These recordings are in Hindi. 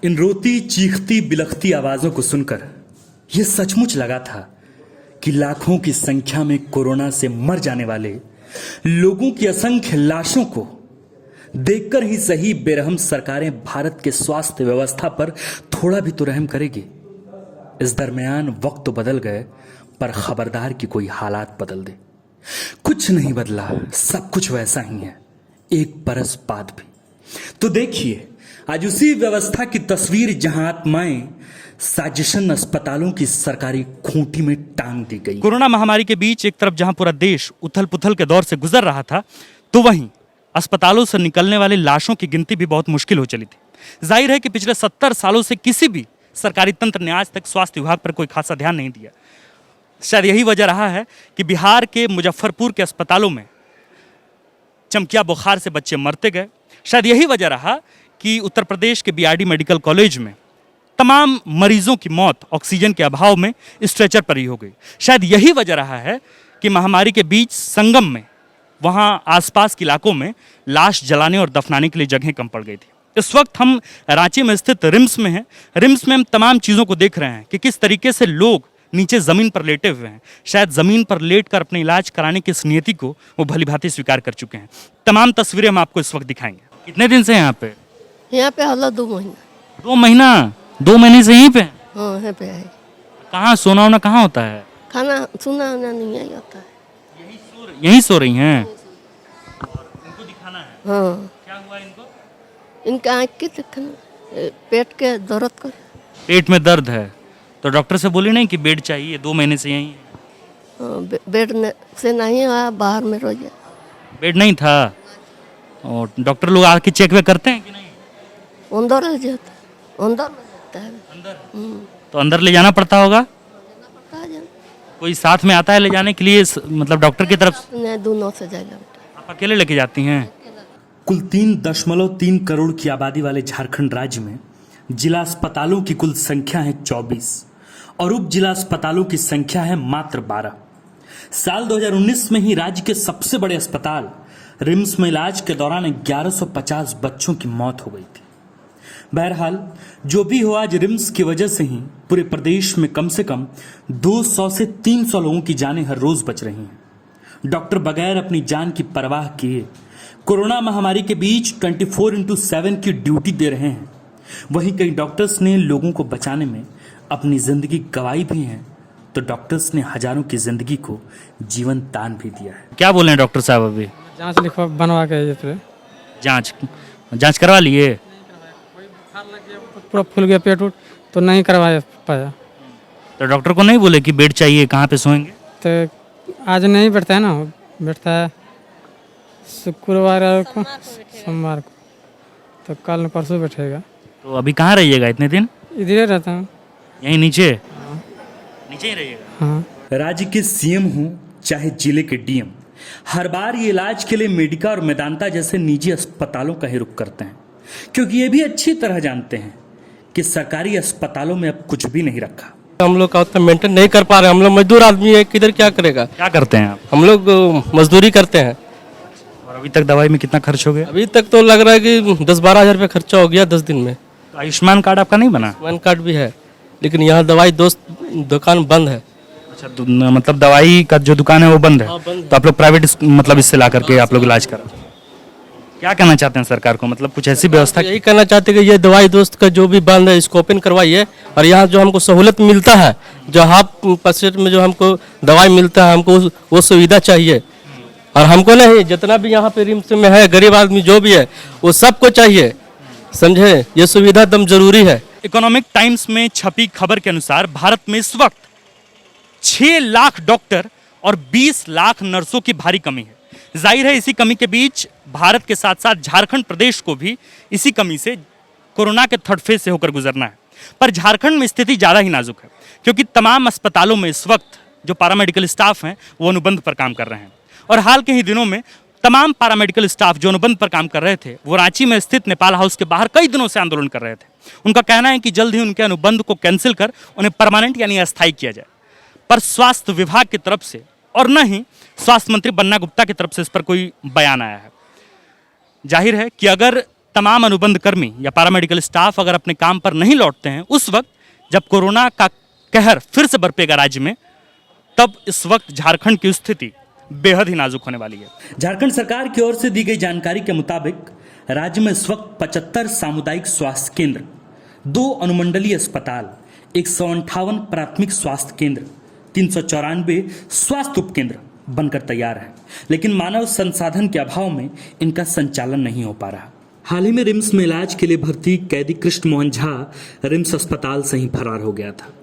इन रोती चीखती बिलखती आवाजों को सुनकर यह सचमुच लगा था कि लाखों की संख्या में कोरोना से मर जाने वाले लोगों की असंख्य लाशों को देखकर ही सही बेरहम सरकारें भारत के स्वास्थ्य व्यवस्था पर थोड़ा भी तो रहम करेगी। इस दरमियान वक्त तो बदल गए, पर खबरदार कि कोई हालात बदल दे। कुछ नहीं बदला, सब कुछ वैसा ही है, एक बरस बाद भी। तो देखिए आज उसी व्यवस्था की तस्वीर जहां आत्माएं साजिशन अस्पतालों की सरकारी खूंटी में टांग दी गई। कोरोना महामारी के बीच एक तरफ जहां पूरा देश उथल पुथल के दौर से गुजर रहा था, तो वहीं अस्पतालों से निकलने वाली लाशों की गिनती भी बहुत मुश्किल हो चली थी। जाहिर है कि पिछले 70 सालों से किसी भी सरकारी तंत्र ने आज तक स्वास्थ्य विभाग पर कोई खासा ध्यान नहीं दिया। शायद यही वजह रहा है कि बिहार के मुजफ्फरपुर के अस्पतालों में चमकिया बुखार से बच्चे मरते गए। शायद यही वजह रहा कि उत्तर प्रदेश के बीआरडी मेडिकल कॉलेज में तमाम मरीजों की मौत ऑक्सीजन के अभाव में स्ट्रेचर पर ही हो गई। शायद यही वजह रहा है कि महामारी के बीच संगम में वहां आसपास के इलाकों में लाश जलाने और दफनाने के लिए जगह कम पड़ गई थी। इस वक्त हम रांची में स्थित रिम्स में हैं। रिम्स में हम तमाम चीज़ों को देख रहे हैं कि किस तरीके से लोग नीचे ज़मीन पर लेटे हुए हैं। शायद ज़मीन पर लेटकर अपने इलाज कराने की इस नियति को वो भली भांति स्वीकार कर चुके हैं। तमाम तस्वीरें हम आपको इस वक्त दिखाएंगे। कितने दिन से यहाँ पे? यहाँ पे हल्ला 2 महीना। 2 महीना? 2 महीने से यहीं पे? हाँ यहाँ पे है। कहाँ सोना वोना कहाँ होता है? खाना सुना उना नहीं आई होता है। यहीं सो रही हैं? इनको दिखाना है? हाँ। क्या हुआ इनको? इनका आँख के दिखाना, पेट के दर्द कर। पेट में दर्द है तो डॉक्टर से बोली नहीं कि बेड चाहिए? 2 महीने से यहीं है। हाँ, बेड से नहीं आया, बाहर में रह गया। बेड नहीं था और डॉक्टर लोग आके चेक वे करते हैं कि नहीं? अंदर ले जाता है, अंदर ले जाता है। अंदर? तो अंदर ले जाना पड़ता होगा? कोई साथ में आता है ले जाने के लिए, मतलब डॉक्टर की तरफ से? नहीं, दोनों से जाएगा बेटा। आप अकेले लेके जाती हैं? कुल 3.3 करोड़ की आबादी वाले झारखंड राज्य में जिला अस्पतालों की कुल संख्या है 24 और उप जिला अस्पतालों की संख्या है मात्र 12। साल 2019 में ही राज्य के सबसे बड़े अस्पताल रिम्स में इलाज के दौरान 1150 बच्चों की मौत हो गई थी। बहरहाल जो भी हो, आज रिम्स की वजह से ही पूरे प्रदेश में कम से कम 200 से 300 लोगों की जानें हर रोज बच रही हैं। डॉक्टर बगैर अपनी जान की परवाह किए कोरोना महामारी के बीच 24/7 की ड्यूटी दे रहे हैं। वहीं कई डॉक्टर्स ने लोगों को बचाने में अपनी जिंदगी गंवाई भी है, तो डॉक्टर्स ने हजारों की जिंदगी को जीवन दान भी दिया है। क्या बोल रहे हैं डॉक्टर साहब? अभी जांच लिखवा बनवा के जांच करवा लिए? पूरा फूल गया पेट उठ तो नहीं करवा पाया। तो डॉक्टर को नहीं बोले कि बेड चाहिए, कहाँ पे सोएंगे? तो आज नहीं बैठता है ना, बैठता है शुक्रवार को, सोमवार को, तो कल परसों बैठेगा। तो अभी कहाँ रहिएगा इतने दिन? इधर रहता हूँ। यहीं नीचे? नीचे ही रहिएगा? हाँ। राज्य के सीएम हों चाहे जिले के डीएम, हर बार ये इलाज के लिए मेडिका और मेदांता जैसे निजी अस्पतालों का ही रुख करते हैं, क्योंकि ये भी अच्छी तरह जानते हैं कि सरकारी अस्पतालों में अब कुछ भी नहीं रखा। हम लोग का उतना मेंटेन नहीं कर पा रहे। हम लोग मजदूर आदमी है, किधर क्या करेगा? क्या करते हैं आप? हम लोग मजदूरी करते हैं। और अभी तक दवाई में कितना खर्च हो गया? अभी तक तो लग रहा है कि 10-12 हज़ार रुपये खर्चा हो गया 10 दिन में। तो आयुष्मान कार्ड आपका नहीं बना? आयुष्मान कार्ड भी है, लेकिन यहाँ दवाई दुकान बंद है। अच्छा, मतलब दवाई का जो दुकान है वो बंद है? हाँ, बंद है। तो आप लोग प्राइवेट मतलब इससे ला करके आप लोग इलाज करा। क्या कहना चाहते हैं सरकार को? मतलब कुछ ऐसी व्यवस्था? यही कहना चाहते हैं कि ये दवाई दोस्त का जो भी बंद है इसको ओपन करवाइए, और यहाँ जो हमको सहूलत मिलता है, जो ½ % में जो हमको दवाई मिलता है, हमको वो सुविधा चाहिए। और हमको नहीं, जितना भी यहाँ पे रिम्स में है गरीब आदमी जो भी है वो सबको चाहिए, समझे? ये सुविधा एकदम जरूरी है। इकोनॉमिक टाइम्स में छपी खबर के अनुसार भारत में इस वक्त 6 लाख डॉक्टर और 20 लाख नर्सों की भारी कमी है। जाहिर है इसी कमी के बीच भारत के साथ साथ झारखंड प्रदेश को भी इसी कमी से, कोरोना के 3rd फेज से होकर गुजरना है। पर झारखंड में स्थिति ज़्यादा ही नाजुक है, क्योंकि तमाम अस्पतालों में इस वक्त जो पैरामेडिकल स्टाफ हैं वो अनुबंध पर काम कर रहे हैं। और हाल के ही दिनों में तमाम पैरामेडिकल स्टाफ जो अनुबंध पर काम कर रहे थे वो रांची में स्थित नेपाल हाउस के बाहर कई दिनों से आंदोलन कर रहे थे। उनका कहना है कि जल्द ही उनके अनुबंध को कैंसिल कर उन्हें परमानेंट यानी अस्थायी किया जाए। पर स्वास्थ्य विभाग की तरफ से और न ही स्वास्थ्य मंत्री बन्ना गुप्ता की तरफ से इस पर कोई बयान आया है। जाहिर है कि अगर तमाम अनुबंध कर्मी या पैरामेडिकल स्टाफ अगर अपने काम पर नहीं लौटते हैं, उस वक्त जब कोरोना का कहर फिर से बरपेगा राज्य में, तब इस वक्त झारखंड की स्थिति बेहद ही नाजुक होने वाली है। झारखंड सरकार की ओर से दी गई जानकारी के मुताबिक राज्य में इस वक्त 75 सामुदायिक स्वास्थ्य केंद्र, 2 अनुमंडलीय अस्पताल, 158 प्राथमिक स्वास्थ्य केंद्र, 394 स्वास्थ्य उपकेंद्र बनकर तैयार है, लेकिन मानव संसाधन के अभाव में इनका संचालन नहीं हो पा रहा। हाल ही में रिम्स में इलाज के लिए भर्ती कैदी कृष्ण मोहन झा रिम्स अस्पताल से ही फरार हो गया था।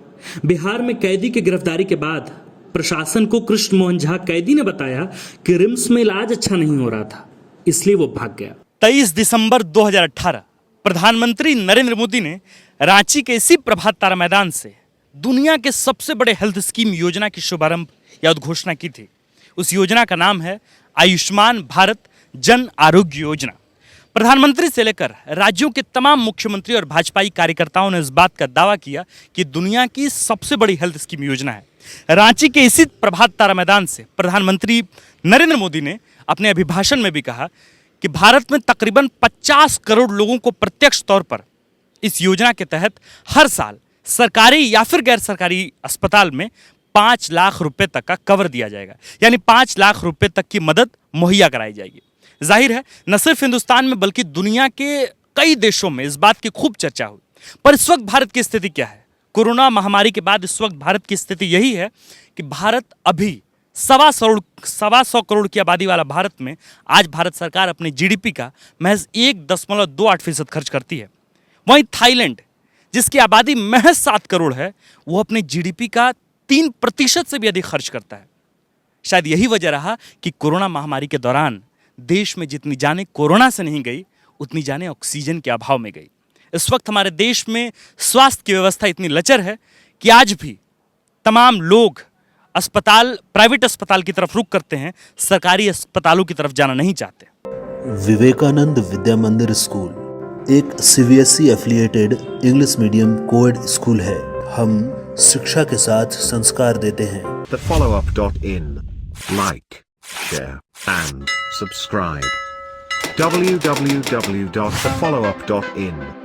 बिहार में कैदी की गिरफ्तारी के बाद प्रशासन को कृष्ण मोहन झा कैदी ने बताया कि रिम्स में इलाज अच्छा नहीं हो रहा था, इसलिए वो भाग गया। 23 दिसंबर 2018 प्रधानमंत्री नरेंद्र मोदी ने रांची के इसी प्रभात तारा मैदान से दुनिया के सबसे बड़े हेल्थ स्कीम योजना की शुभारंभ या उद्घोषणा की थी। उस योजना का नाम है आयुष्मान भारत जन आरोग्य योजना। प्रधानमंत्री से लेकर राज्यों के तमाम मुख्यमंत्री और भाजपाई कार्यकर्ताओं ने इस बात का दावा किया कि दुनिया की सबसे बड़ी हेल्थ स्कीम योजना है। रांची के इसी प्रभात तारा मैदान से प्रधानमंत्री नरेंद्र मोदी ने अपने अभिभाषण में भी कहा कि भारत में तकरीबन 50 करोड़ लोगों को प्रत्यक्ष तौर पर इस योजना के तहत हर साल सरकारी या फिर गैर सरकारी अस्पताल में 5 लाख रुपए तक का कवर दिया जाएगा, यानी 5 लाख रुपए तक की मदद मुहैया कराई जाएगी। जाहिर है न सिर्फ हिंदुस्तान में बल्कि दुनिया के कई देशों में इस बात की खूब चर्चा हुई। पर इस वक्त भारत की स्थिति क्या है? कोरोना महामारी के बाद इस वक्त भारत की स्थिति यही है कि भारत अभी 125 करोड़ की आबादी वाला भारत में आज भारत सरकार अपने जीडीपी का महज 1.28% खर्च करती है। वहीं थाईलैंड, जिसकी आबादी महज 7 करोड़ है, वो अपने जीडीपी का 3% से भी अधिक खर्च करता है। शायद यही वजह रहा कि कोरोना महामारी के दौरान देश में जितनी जानें कोरोना से नहीं गई, उतनी जानें ऑक्सीजन के अभाव में गई। इस वक्त हमारे देश में स्वास्थ्य की व्यवस्था इतनी लचर है कि आज भी तमाम लोग प्राइवेट अस्पताल की तरफ रुख करते हैं, सरकारी अस्पतालों की तरफ जाना नहीं चाहते। विवेकानंद विद्या मंदिर स्कूल एक CBSE affiliated English medium coed school है। हम शिक्षा के साथ संस्कार देते हैं। thefollowup.in. Like, share and subscribe. www.thefollowup.in